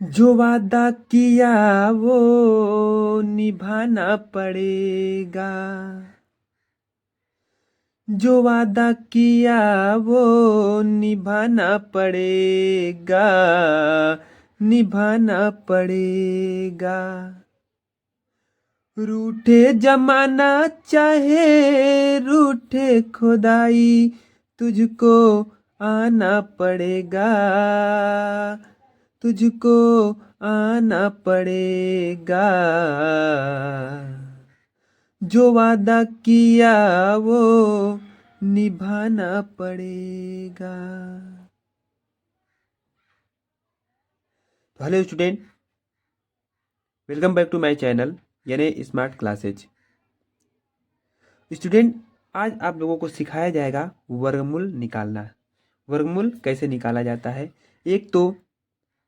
जो वादा किया वो निभाना पड़ेगा। जो वादा किया वो निभाना पड़ेगा, निभाना पड़ेगा। रूठे जमाना चाहे रूठे खुदाई, तुझको आना पड़ेगा, तुझको आना पड़ेगा। जो वादा किया वो निभाना पड़ेगा। तो hello student, welcome back to my channel यानी स्मार्ट क्लासेज। स्टूडेंट, आज आप लोगों को सिखाया जाएगा वर्गमूल निकालना। वर्गमूल कैसे निकाला जाता है। एक तो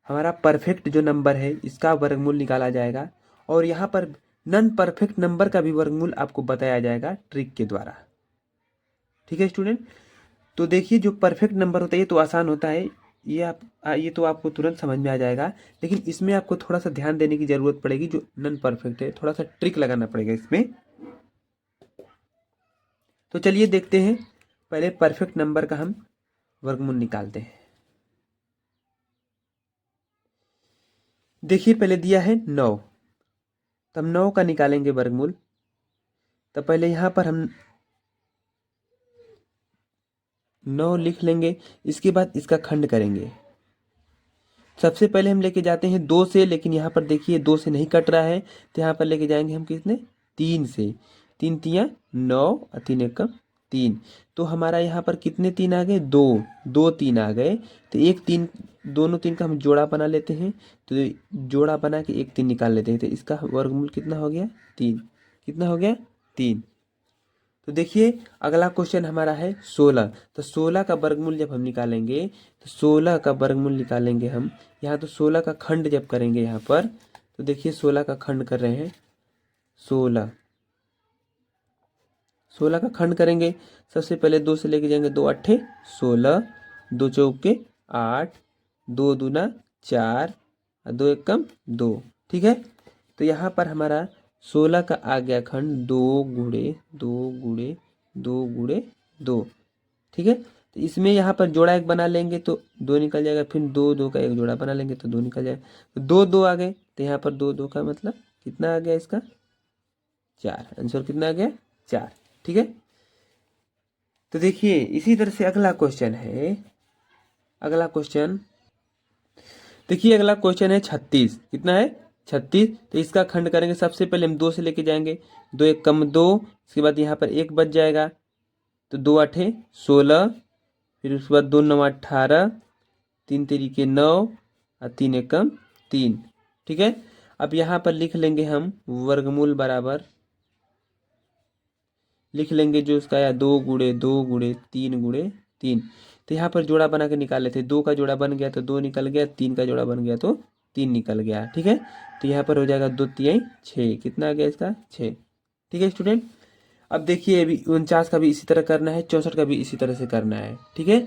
हमारा परफेक्ट जो नंबर है इसका वर्गमूल निकाला जाएगा, और यहाँ पर नॉन परफेक्ट नंबर का भी वर्गमूल आपको बताया जाएगा ट्रिक के द्वारा। ठीक है स्टूडेंट, तो देखिए जो परफेक्ट नंबर होता है ये तो आसान होता है, ये तो आपको तुरंत समझ में आ जाएगा। लेकिन इसमें आपको थोड़ा सा ध्यान देने की ज़रूरत पड़ेगी। जो नॉन परफेक्ट है थोड़ा सा ट्रिक लगाना पड़ेगा इसमें। तो चलिए देखते हैं, पहले परफेक्ट नंबर का हम वर्गमूल निकालते हैं। देखिए पहले दिया है 9, तो हम 9 का निकालेंगे वर्गमूल। तो पहले यहाँ पर हम 9 लिख लेंगे, इसके बाद इसका खंड करेंगे। सबसे पहले हम लेके जाते हैं 2 से, लेकिन यहाँ पर देखिए 2 से नहीं कट रहा है, तो यहाँ पर लेके जाएंगे हम कितने, 3 से। 3 तियाँ 9 और 3 एकम 3। तो हमारा यहाँ पर कितने 3 आ गए, 2 2 3 आ गए। तो एक 3, दोनों 3 का हम जोड़ा बना लेते हैं। तो जोड़ा बना के एक 3 निकाल लेते हैं। तो इसका वर्गमूल कितना हो गया, 3। कितना हो गया, 3। तो देखिए अगला क्वेश्चन हमारा है 16। तो 16 का वर्गमूल जब हम निकालेंगे, तो 16 का वर्गमूल निकालेंगे हम यहाँ। तो 16 का खंड जब करेंगे यहाँ पर, तो देखिए 16 का खंड कर रहे हैं। 16 16 का खंड करेंगे। सबसे पहले 2 से लेके जाएंगे, 2 अट्ठे 16, 2 चौके 8, 2 दूना 4, 2 एकम 2। ठीक है, तो यहाँ पर हमारा 16 का आ गया खंड 2 गुणे 2 गुणे 2 गुणे 2। ठीक है, तो इसमें यहाँ पर जोड़ा एक बना लेंगे तो 2 निकल जाएगा। फिर 2 2 का एक जोड़ा बना लेंगे तो 2 निकल जाएगा। तो 2 2 आ गए, तो यहाँ पर 2 2 का मतलब कितना आ गया इसका, 4। आंसर कितना आ गया, 4। ठीक है, तो देखिए इसी तरह से अगला क्वेश्चन है। अगला क्वेश्चन देखिए, अगला क्वेश्चन है 36। कितना है, 36। तो इसका खंड करेंगे। सबसे पहले हम 2 से लेके जाएंगे, 2 एक कम 2, इसके बाद यहाँ पर एक बच जाएगा। तो 2 आठे 16, फिर उसके बाद 2 9 18, 3 तिरिके 9 और 3 एकम 3। ठीक है, अब यहाँ पर लिख लेंगे हम वर्गमूल बराबर, लिख लेंगे जो उसका आया 2 गुणे 2 गुणे 3 गुणे 3। तो यहाँ पर जोड़ा बना के निकाल लेते हैं। 2 का जोड़ा बन गया तो 2 निकल गया, 3 का जोड़ा बन गया तो 3 निकल गया। ठीक है, तो यहाँ पर हो जाएगा 2 तिहाई 6। कितना आ गया इसका, 6। ठीक है स्टूडेंट, अब देखिए अभी 49 का भी इसी तरह करना है, 64 का भी इसी तरह से करना है। ठीक है,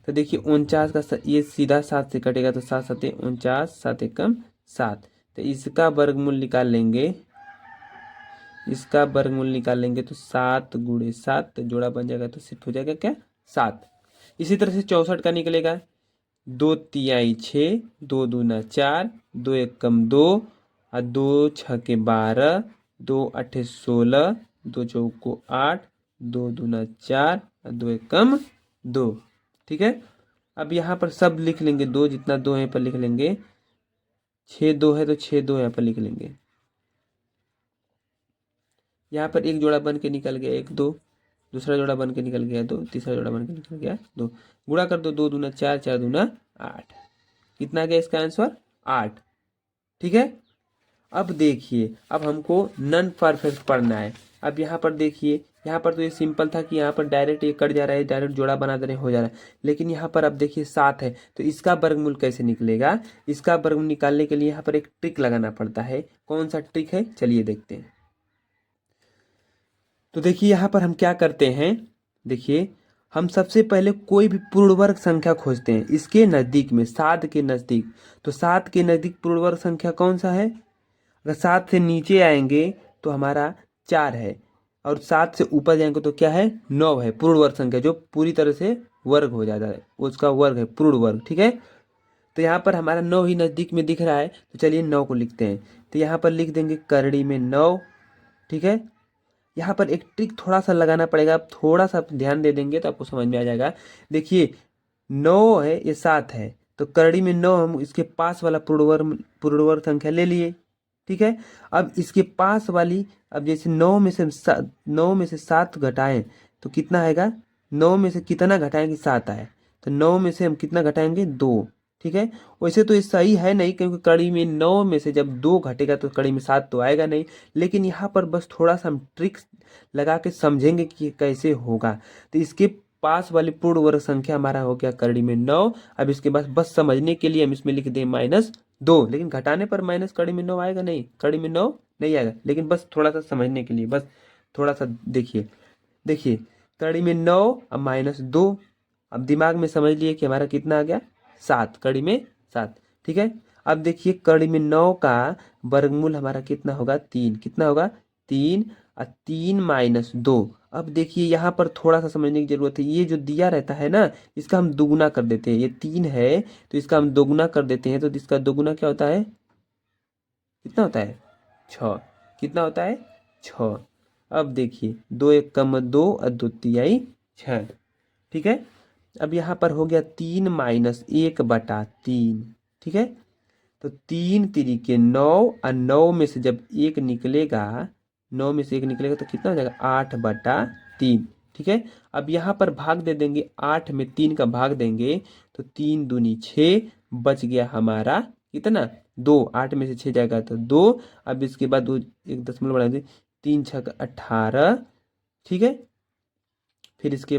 तो देखिए 49 का ये सीधा 7 से कटेगा, तो 7 7 49, 7 एकम 7। तो इसका वर्गमूल निकाल लेंगे। इसका वर्गमूल निकाल लेंगे तो 7 गुणे 7, तो जोड़ा बन जाएगा तो सिर्फ हो जाएगा क्या, 7। इसी तरह से 64 का निकलेगा। 2 तिहाई 6, 2 दूना 4, 2 एक कम 2 और 2 छके 12, 2 अठे 16, 2 चौको 8, 2 दूना 4 और 2 एक कम 2। ठीक है, अब यहाँ पर सब लिख लेंगे, 2 जितना 2 यहाँ पर लिख लेंगे। 6 2 है तो 6 2 यहाँ पर लिख लेंगे। यहाँ पर एक जोड़ा बन के निकल गया 1 2, दूसरा जोड़ा बन के निकल गया 2, तीसरा जोड़ा बन के निकल गया 2। गुणा कर दो, 2 दूना 4, 4 दूना 8। कितना गया इसका आंसर, 8। ठीक है, अब देखिए अब हमको नॉन परफेक्ट पढ़ना है। अब यहाँ पर देखिए, यहाँ पर तो ये सिंपल था कि यहाँ पर डायरेक्ट ये कट जा रहा है, डायरेक्ट जोड़ा बना दे रहे हो जा रहा है। लेकिन यहाँ पर अब देखिए 7 है, तो इसका वर्गमूल कैसे निकलेगा। इसका वर्गमूल निकालने के लिए यहाँ पर एक ट्रिक लगाना पड़ता है। कौन सा ट्रिक है, चलिए देखते हैं। तो देखिए यहाँ पर हम क्या करते हैं, देखिए हम सबसे पहले कोई भी पूर्ण वर्ग संख्या खोजते हैं इसके नज़दीक में, 7 के नज़दीक। तो 7 के नज़दीक पूर्ण वर्ग संख्या कौन सा है? अगर 7 से नीचे आएंगे तो हमारा 4 है, और 7 से ऊपर जाएंगे तो क्या है? 9 है। पूर्ण वर्ग संख्या जो पूरी तरह से वर्ग हो जाता है, उसका वर्ग है पूर्ण वर्ग। ठीक है, तो यहाँ पर हमारा 9 ही नज़दीक में दिख रहा है, तो चलिए 9 को लिखते हैं। तो यहाँ पर लिख देंगे करड़ी में 9। ठीक है, यहाँ पर एक ट्रिक थोड़ा सा लगाना पड़ेगा, आप थोड़ा सा ध्यान दे देंगे तो आपको समझ में आ जाएगा। देखिए 9 है, ये 7 है, तो करड़ी में 9 हम इसके पास वाला पूर्ण वर्ग संख्या ले लिए। ठीक है, अब इसके पास वाली, अब जैसे 9 में से 7 घटाएं तो कितना आएगा? 9 में से कितना घटाएंगे? 7 आए, तो 9 में से हम कितना घटाएंगे? 2। ठीक है, वैसे तो ये सही है नहीं, क्योंकि कड़ी में 9 में से जब 2 घटेगा तो कड़ी में 7 तो आएगा नहीं। लेकिन यहाँ पर बस थोड़ा सा हम ट्रिक्स लगा के समझेंगे कि ये कैसे होगा। तो इसके पास वाली पूर्ण वर्ग संख्या हमारा हो गया करड़ी में 9। अब इसके बाद बस समझने के लिए हम इसमें लिख दें -2, लेकिन घटाने पर माइनस कड़ी में 9 आएगा नहीं, कड़ी में 9 नहीं आएगा। लेकिन बस थोड़ा सा समझने के लिए, बस थोड़ा सा देखिए। देखिए कड़ी में 9 अब -2, अब दिमाग में समझ लिए कि हमारा कितना आ गया? 7, कड़ी में 7। ठीक है, अब देखिए कड़ी में 9 का वर्गमूल हमारा कितना होगा? 3। कितना होगा? 3। और 3 - 2। अब देखिए यहाँ पर थोड़ा सा समझने की जरूरत है। ये जो दिया रहता है ना, इसका हम दोगुना कर देते हैं। ये 3 है तो इसका हम दोगुना कर देते हैं, तो इसका दोगुना क्या होता है? कितना होता है? 6। कितना होता है? 6। अब देखिए 2 1 कम 2 और 2 तिहाई 6। ठीक है, अब यहाँ पर हो गया 3 - 1/3। ठीक है, तो 3 तिरिके 9, और 9 में से जब 1 निकलेगा, 9 में से 1 निकलेगा तो कितना हो जाएगा? 8/3। ठीक है, अब यहाँ पर भाग दे देंगे, 8 में 3 का भाग देंगे तो 3 दूनी 6, बच गया हमारा कितना? 2। 8 में से 6 जाएगा तो 2। अब इसके बाद एक दशमलव बढ़ा दें, 3 6 18। ठीक है, फिर इसके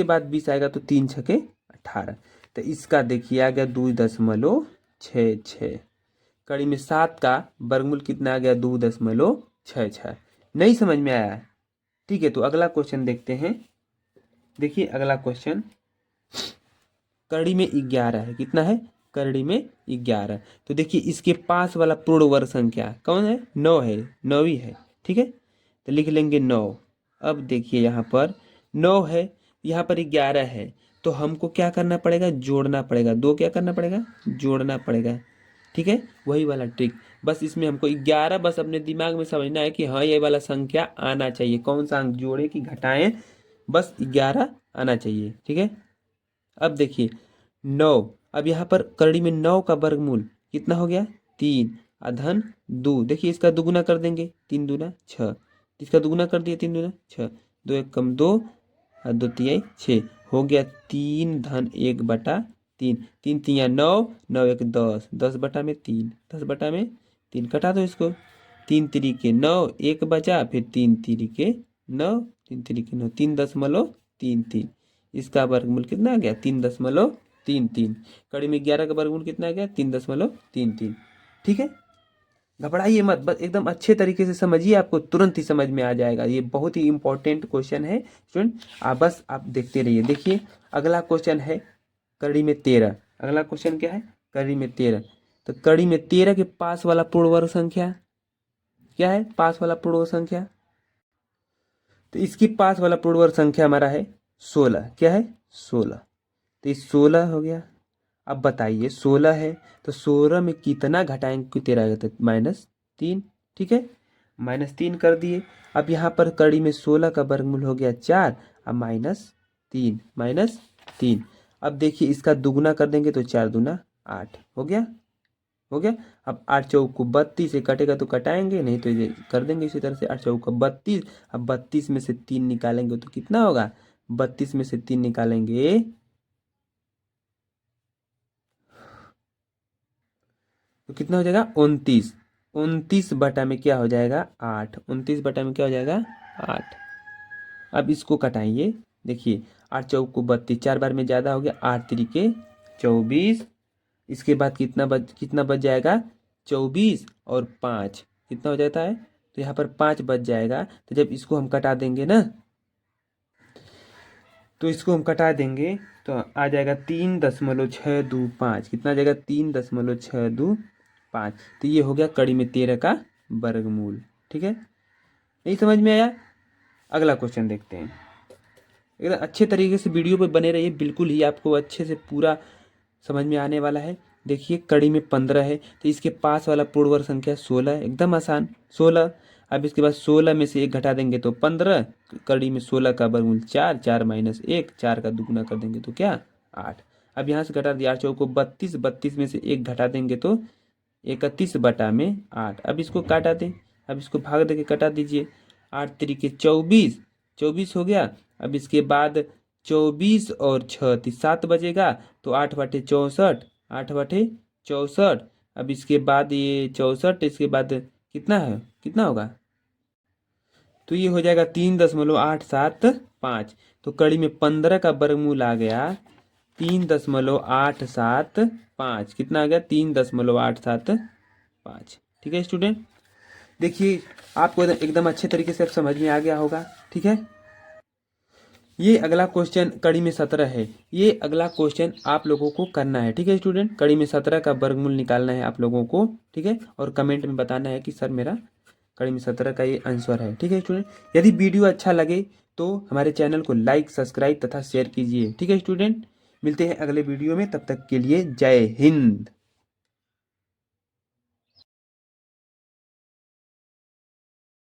बाद 20 आएगा तो 3 6 18। तो इसका देखिए आ गया 2.66। कड़ी में 7 का वर्गमूल कितना आ गया? 2.66। नहीं समझ में आया? ठीक है, तो अगला क्वेश्चन देखते हैं। देखिए अगला क्वेश्चन कड़ी में 11 है। कितना है? कड़ी में 11। तो देखिए इसके पास वाला पूर्ण वर्ग संख्या कौन है? 9 है, 9 है। ठीक है, तो लिख लेंगे 9। अब देखिए यहाँ पर 9 है, यहाँ पर 11 है, तो हमको क्या करना पड़ेगा? जोड़ना पड़ेगा। 2 क्या करना पड़ेगा? जोड़ना पड़ेगा। ठीक है, वही वाला ट्रिक। बस इसमें हमको 11 बस अपने दिमाग में समझना है कि हाँ ये वाला संख्या आना चाहिए। कौन सा अंक जोड़े कि घटाएं, बस 11 आना चाहिए। ठीक है, अब देखिए 9। अब यहाँ पर करड़ी में 9 का वर्गमूल कितना हो गया? 3 अधन 2। देखिए इसका दुगुना कर देंगे, 3 दूना 6। इसका दुगुना कर दिया, 3 दूना 6। 2 1 कम 2 और 2 तिहाई 6। हो गया 3 धन 1/3। 3 तिया 9, 9 1 10, 10/3, 10/3 कटा दो इसको। 3 तिरिके 9, 1 बचा, फिर 3 तिरिके 9, 3 तिरिके 9, 3.33। इसका वर्गमूल कितना आ गया? 3.33। कड़ी में 11 का वर्गमूल कितना आ गया? 3.33। ठीक है, घबराइए मत, बस एकदम अच्छे तरीके से समझिए, आपको तुरंत ही समझ में आ जाएगा। ये बहुत ही इंपॉर्टेंट क्वेश्चन है स्टूडेंट, बस आप देखते रहिए। देखिए अगला क्वेश्चन है कड़ी में 13। अगला क्वेश्चन क्या है? कड़ी में 13। तो कड़ी में 13 के पास वाला पूर्ण वर्ग संख्या क्या है? पास वाला पूर्ण वर्ग संख्या, तो इसकी पास वाला पूर्ण वर्ग संख्या हमारा है 16। क्या है? 16। तो ये 16 हो गया। अब बताइए 16 है तो 16 में कितना घटाएंगे कि 13 आएगा? तो -3। ठीक है, -3 कर दिए। अब यहाँ पर कड़ी में 16 का वर्गमूल हो गया 4 और -3। अब देखिए इसका दुगुना कर देंगे तो 4 दूना 8 हो गया। हो गया, अब 8 चौक को 32 से कटेगा तो कटाएंगे, नहीं तो ये कर देंगे इसी तरह से। 8 चौक को 32। अब 32 में से 3 निकालेंगे तो कितना होगा? 32 में से 3 निकालेंगे तो कितना हो जाएगा? 29। 29 बटा में क्या हो जाएगा? 8। 29 बटा में क्या हो जाएगा? 8। अब इसको कटाइए। देखिए 8 चौक को 32, 4 बार में ज़्यादा हो गया, 8 तिरिके 24। इसके बाद कितना बच जाएगा? 24 और 5 कितना हो जाता है? तो यहाँ पर 5 बच जाएगा। तो जब इसको हम कटा देंगे ना, तो इसको हम कटा देंगे तो आ जाएगा 3.625। कितना आ जाएगा? 3.625। तो ये हो गया कड़ी में 13 का वर्गमूल। ठीक है, यही समझ में आया। अगला क्वेश्चन देखते हैं। एकदम अच्छे तरीके से वीडियो पे बने रहिए, बिल्कुल ही आपको अच्छे से पूरा समझ में आने वाला है। देखिए कड़ी में 15 है तो इसके पास वाला पूर्ण वर्ग संख्या 16 है, एकदम आसान 16। अब इसके बाद 16 में से 1 घटा देंगे तो 15। कड़ी में 16 का वर्गमूल 4, 4 माइनस 1, 4 का दुगुना कर देंगे तो क्या? 8। अब यहाँ से घटा दिया 8 चौको 32, 32 में से 1 घटा देंगे तो 31/8। अब इसको काटा दें, अब इसको भाग दे के कटा दीजिए। 8 तरीके 24, 24 हो गया। अब इसके बाद 24 और 6 7 बजेगा तो 8/64, 8/64। अब इसके बाद ये 64, इसके बाद कितना है, कितना होगा? तो ये हो जाएगा 3.875। तो कड़ी में 15 का वर्गमूल आ गया 3.875। कितना आ गया? 3.875। ठीक है स्टूडेंट, देखिए आपको एकदम अच्छे तरीके से अब समझ में आ गया होगा। ठीक है, ये अगला क्वेश्चन कड़ी में 17 है। ये अगला क्वेश्चन आप लोगों को करना है। ठीक है स्टूडेंट, कड़ी में 17 का वर्गमूल निकालना है आप लोगों को। ठीक है, और कमेंट में बताना है कि सर मेरा कड़ी में 17 का ये आंसर है। ठीक है स्टूडेंट, यदि वीडियो अच्छा लगे तो हमारे चैनल को लाइक, सब्सक्राइब तथा शेयर कीजिए। ठीक है स्टूडेंट, मिलते हैं अगले वीडियो में, तब तक के लिए जय हिंद।